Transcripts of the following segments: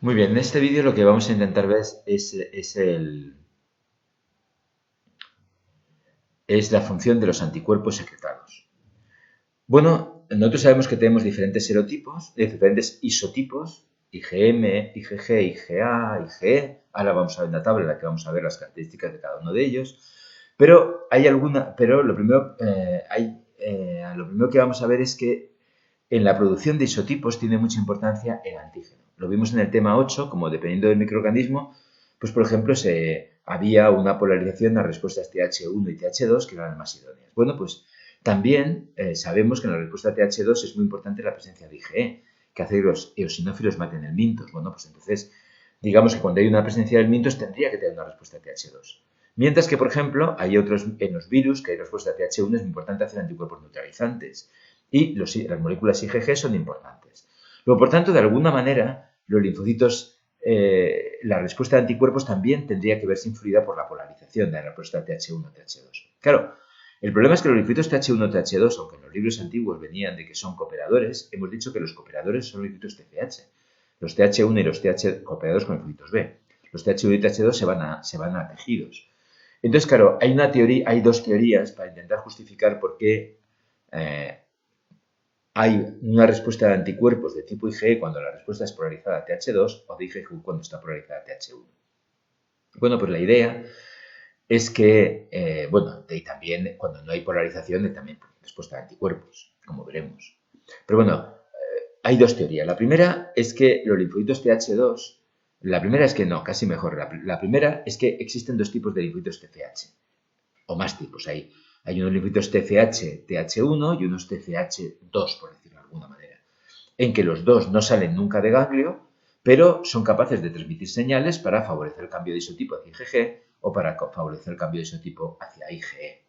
Muy bien, en este vídeo lo que vamos a intentar ver es la función de los anticuerpos secretados. Bueno, nosotros sabemos que tenemos diferentes serotipos, diferentes isotipos, IgM, IgG, IgA, IgE. Ahora vamos a ver una tabla en la que vamos a ver las características de cada uno de ellos. Pero lo primero que vamos a ver es que en la producción de isotipos tiene mucha importancia el antígeno. Lo vimos en el tema 8, como dependiendo del microorganismo, pues por ejemplo había una polarización a respuestas TH1 y TH2 que eran las más idóneas. Bueno, pues también sabemos que en la respuesta TH2 es muy importante la presencia de IgE, que hace que los eosinófilos maten el mintos. Bueno, pues entonces digamos que cuando hay una presencia del mintos tendría que tener una respuesta TH2. Mientras que, por ejemplo, hay otros en los virus que hay respuesta TH1, es muy importante hacer anticuerpos neutralizantes. Y las moléculas IgG son importantes. Luego, por tanto, de alguna manera, los linfocitos, la respuesta de anticuerpos también tendría que verse influida por la polarización de la respuesta TH1-TH2. Claro, el problema es que los linfocitos TH1-TH2, aunque en los libros antiguos venían de que son cooperadores, hemos dicho que los cooperadores son linfocitos TCH. Los TH1 y los TH cooperadores con linfocitos B. Los TH1 y TH2 se van a tejidos. Entonces, claro, hay dos teorías para intentar justificar por qué hay una respuesta de anticuerpos de tipo IgE cuando la respuesta es polarizada a TH2 o de IgG cuando está polarizada a TH1. Bueno, pues la idea es que, de ahí también, cuando no hay polarización, hay también respuesta de anticuerpos, como veremos. Pero bueno, hay dos teorías. La primera es que los linfocitos TH2, la primera es que no, casi mejor. La primera es que existen dos tipos de linfocitos TCH, o más tipos. Hay unos linfocitos TCH, TH1 y unos TCH2, por decirlo de alguna manera, en que los dos no salen nunca de ganglio, pero son capaces de transmitir señales para favorecer el cambio de isotipo hacia IgG o para favorecer el cambio de isotipo hacia IgE.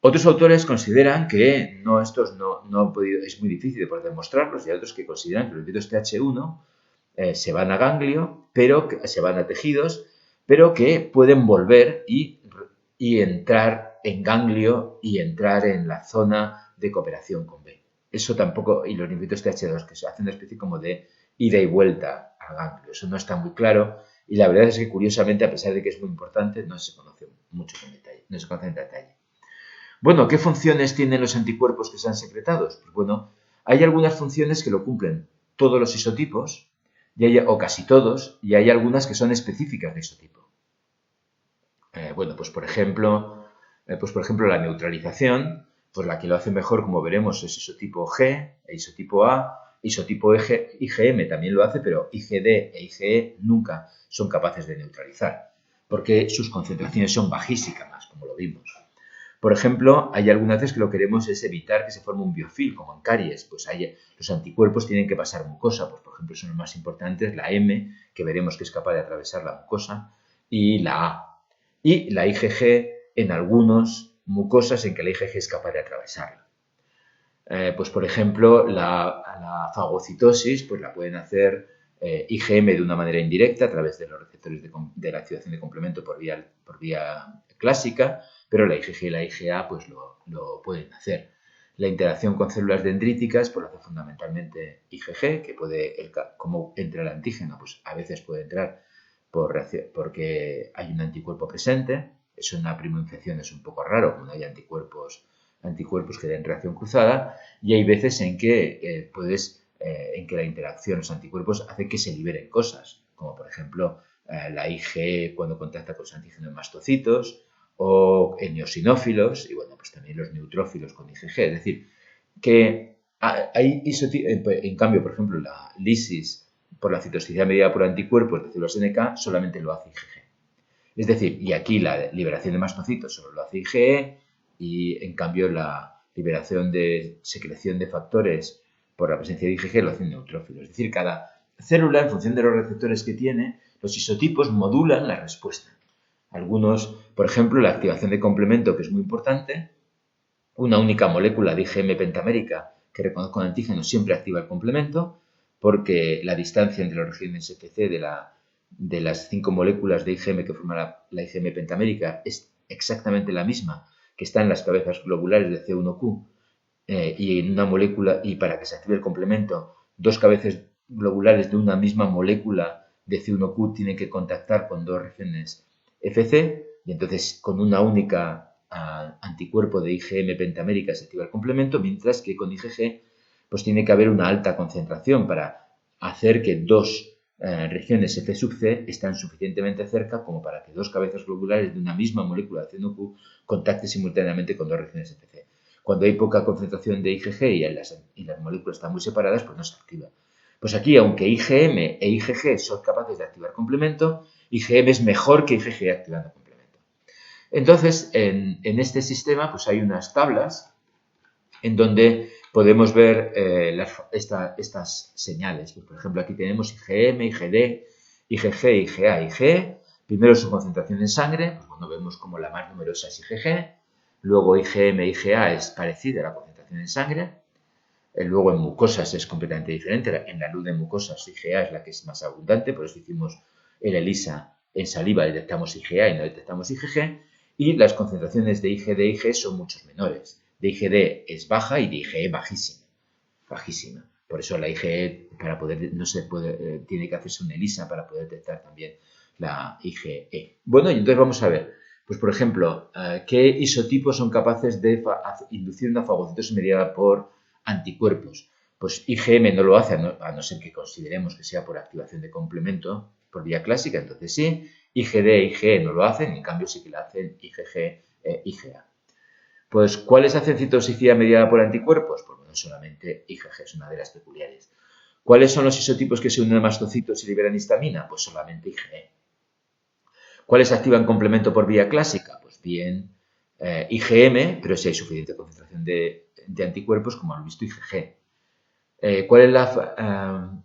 Otros autores consideran que es muy difícil de poder demostrarlos, y hay otros que consideran que los linfocitos TH1 se van a ganglio, pero se van a tejidos, pero que pueden volver y entrar en ganglio y entrar en la zona de cooperación con B. Eso tampoco, y los linfocitos TH2 que se hacen una especie como de ida y vuelta al ganglio. Eso no está muy claro y la verdad es que curiosamente, a pesar de que es muy importante, no se conoce mucho en detalle, no se conoce en detalle. Bueno, ¿qué funciones tienen los anticuerpos que se han secretados? Pues bueno, hay algunas funciones que lo cumplen todos los isotipos, o casi todos, y hay algunas que son específicas de isotipo. Pues por ejemplo, la neutralización, pues la que lo hace mejor, como veremos, es isotipo G e isotipo A. Isotipo IgM también lo hace, pero IgD e IgE nunca son capaces de neutralizar, porque sus concentraciones son bajísimas, como lo vimos. Por ejemplo, hay algunas veces que lo que queremos es evitar que se forme un biofil, como en caries. Pues los anticuerpos tienen que pasar mucosa. Pues, por ejemplo, son los más importantes, la M, que veremos que es capaz de atravesar la mucosa, y la A. Y la IgG en algunos mucosas en que la IgG es capaz de atravesarla. Pues, por ejemplo, la fagocitosis pues la pueden hacer IgM de una manera indirecta a través de los receptores de la activación de complemento por vía clásica, pero la IgG y la IgA pues lo pueden hacer. La interacción con células dendríticas pues lo hace fundamentalmente IgG, que como entra el antígeno, pues a veces puede entrar porque hay un anticuerpo presente. Eso en una primoinfección es un poco raro, cuando hay anticuerpos que den reacción cruzada, y hay veces en que la interacción, los anticuerpos, hace que se liberen cosas, como por ejemplo la IgE cuando contacta con los antígenos mastocitos, o en eosinófilos, y bueno, pues también los neutrófilos con IgG. Es decir, que en cambio, por ejemplo, la lisis por la citotoxicidad mediada por anticuerpos de células NK solamente lo hace IgG. Es decir, y aquí la liberación de mastocitos solo lo hace IgE, y en cambio la liberación de secreción de factores por la presencia de IgG lo hacen neutrófilos. Es decir, cada célula, en función de los receptores que tiene, los isotipos modulan la respuesta. Algunos, por ejemplo, la activación de complemento, que es muy importante, una única molécula de IgM pentamérica que reconozca un antígeno siempre activa el complemento, porque la distancia entre los regiones FC de las 5 moléculas de IgM que forman la IgM pentamérica es exactamente la misma que está en las cabezas globulares de C1Q, y en una molécula, y para que se active el complemento, dos cabezas globulares de una misma molécula de C1Q tienen que contactar con dos regiones Fc y entonces con una única anticuerpo de IgM pentamérica se activa el complemento, mientras que con IgG pues tiene que haber una alta concentración para hacer que dos regiones F sub C estén suficientemente cerca como para que dos cabezas globulares de una misma molécula de C1Q contacten simultáneamente con dos regiones Fc. Cuando hay poca concentración de IgG y las moléculas están muy separadas, pues no se activa. Pues aquí, aunque IgM e IgG son capaces de activar complemento, IgM es mejor que IgG activando complemento. Entonces, en este sistema, pues hay unas tablas en donde podemos ver estas señales. Pues, por ejemplo, aquí tenemos IgM, IgD, IgG, IgA, IgE. Primero su concentración en sangre, pues bueno, vemos como la más numerosa es IgG. Luego IgM, IgA es parecida a la concentración en sangre. Luego en mucosas es completamente diferente. En la luz de mucosas IgA es la que es más abundante, por eso hicimos el ELISA en saliva, detectamos IgA y no detectamos IgG. Y las concentraciones de IgD e Ig son mucho menores. De IgD es baja y de IgE bajísima. Bajísima. Por eso la IgE, no se puede, tiene que hacerse un ELISA para poder detectar también la IgE. Bueno, y entonces vamos a ver. Pues, por ejemplo, ¿qué isotipos son capaces de inducir una fagocitosis mediada por anticuerpos? Pues IgM no lo hace, a no ser que consideremos que sea por activación de complemento por vía clásica, entonces sí. IgD e IgE no lo hacen, en cambio sí que lo hacen IgG e IgA. Pues, ¿cuáles hacen citotoxicidad mediada por anticuerpos? Pues bueno, solamente IgG es una de las peculiares. ¿Cuáles son los isotipos que se unen a mastocitos y liberan histamina? Pues solamente IgE. ¿Cuáles activan complemento por vía clásica? Pues bien, IgM, pero si hay suficiente concentración de anticuerpos, como hemos visto IgG. ¿Cuál es la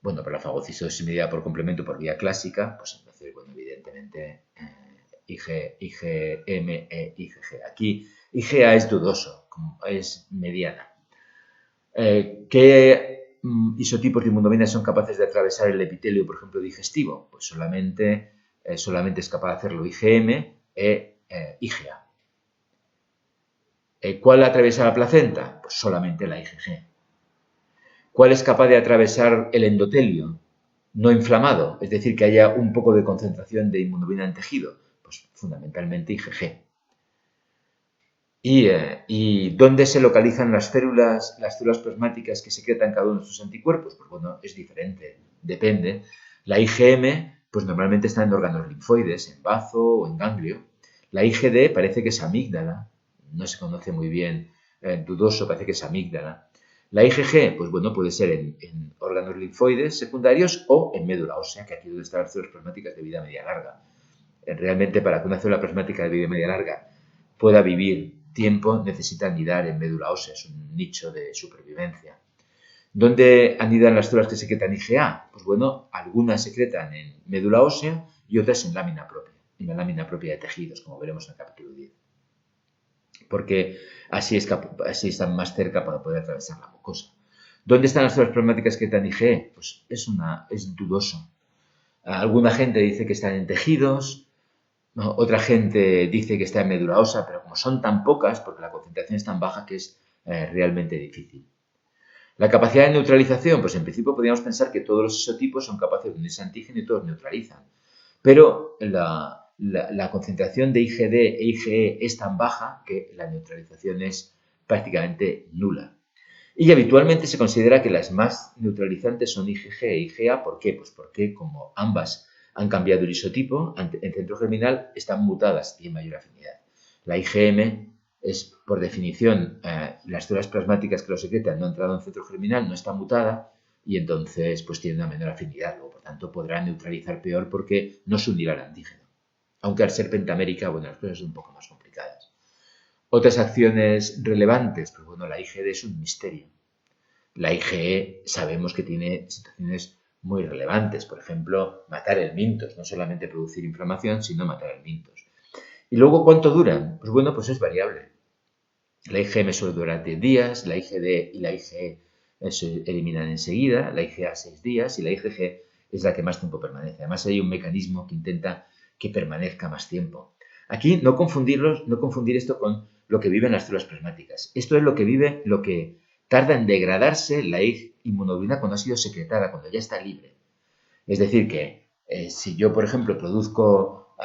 bueno, para la fagocitosis mediada por complemento por vía clásica? Pues entonces, bueno, evidentemente IgM e IgG. Aquí IgA es dudoso, es mediana. ¿Qué isotipos de inmunoglobulina son capaces de atravesar el epitelio, por ejemplo, digestivo? Pues solamente es capaz de hacerlo IgM e IgA. ¿Cuál atraviesa la placenta? Pues solamente la IgG. ¿Cuál es capaz de atravesar el endotelio no inflamado? Es decir, que haya un poco de concentración de inmunoglobulina en tejido. Pues fundamentalmente IgG. ¿Y dónde se localizan las células plasmáticas que secretan cada uno de sus anticuerpos? Pues bueno, es diferente, depende. La IgM, pues normalmente está en órganos linfoides, en bazo o en ganglio. La IgD parece que es amígdala, no se conoce muy bien, dudoso, parece que es amígdala. La IgG, pues bueno, puede ser en órganos linfoides secundarios o en médula ósea, que aquí es donde están las células plasmáticas de vida media larga. Realmente, para que una célula plasmática de vida media larga pueda vivir tiempo, necesita anidar en médula ósea, es un nicho de supervivencia. ¿Dónde anidan las células que secretan IgA? Pues bueno, algunas secretan en médula ósea y otras en lámina propia, en la lámina propia de tejidos, como veremos en el capítulo 10. Porque así están más cerca para poder atravesar la mucosa. ¿Dónde están las células plasmáticas que secretan IgE? Pues es dudoso. Alguna gente dice que están en tejidos, ¿no? Otra gente dice que está en médula ósea, pero como son tan pocas, porque la concentración es tan baja que es realmente difícil. La capacidad de neutralización, pues en principio podríamos pensar que todos los isotipos son capaces de unirse a antígeno y todos neutralizan. Pero la concentración de IgD e IgE es tan baja que la neutralización es prácticamente nula. Y habitualmente se considera que las más neutralizantes son IgG e IgA. ¿Por qué? Pues porque como ambas han cambiado el isotipo, en centro germinal están mutadas y en mayor afinidad. La IgM es, por definición, las células plasmáticas que lo secretan no han entrado en centro germinal, no está mutada y entonces pues tiene una menor afinidad. Luego, por tanto, podrá neutralizar peor porque no se unirá al antígeno. Aunque al ser pentamérica, bueno, las cosas son un poco más complicadas. Otras acciones relevantes, pues bueno, la IgD es un misterio. La IgE sabemos que tiene situaciones muy relevantes, por ejemplo, matar el mintos, no solamente producir inflamación, sino matar el mintos. ¿Y luego cuánto duran? Pues bueno, pues es variable. La IgM suele durar 10 días, la IgD y la IgE se eliminan enseguida, la IgA 6 días y la IgG es la que más tiempo permanece. Además hay un mecanismo que intenta que permanezca más tiempo. Aquí no confundir esto con lo que viven las células plasmáticas. Esto es lo que tarda en degradarse la inmunoglobulina cuando ha sido secretada, cuando ya está libre. Es decir, que si yo, por ejemplo, produzco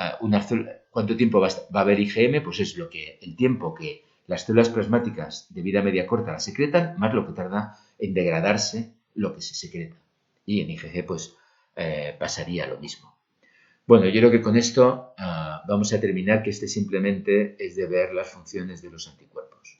¿cuánto tiempo va a haber IgM? Pues es el tiempo que las células plasmáticas de vida media corta la secretan, más lo que tarda en degradarse lo que se secreta. Y en IgG, pues, pasaría lo mismo. Bueno, yo creo que con esto vamos a terminar, que simplemente es de ver las funciones de los anticuerpos.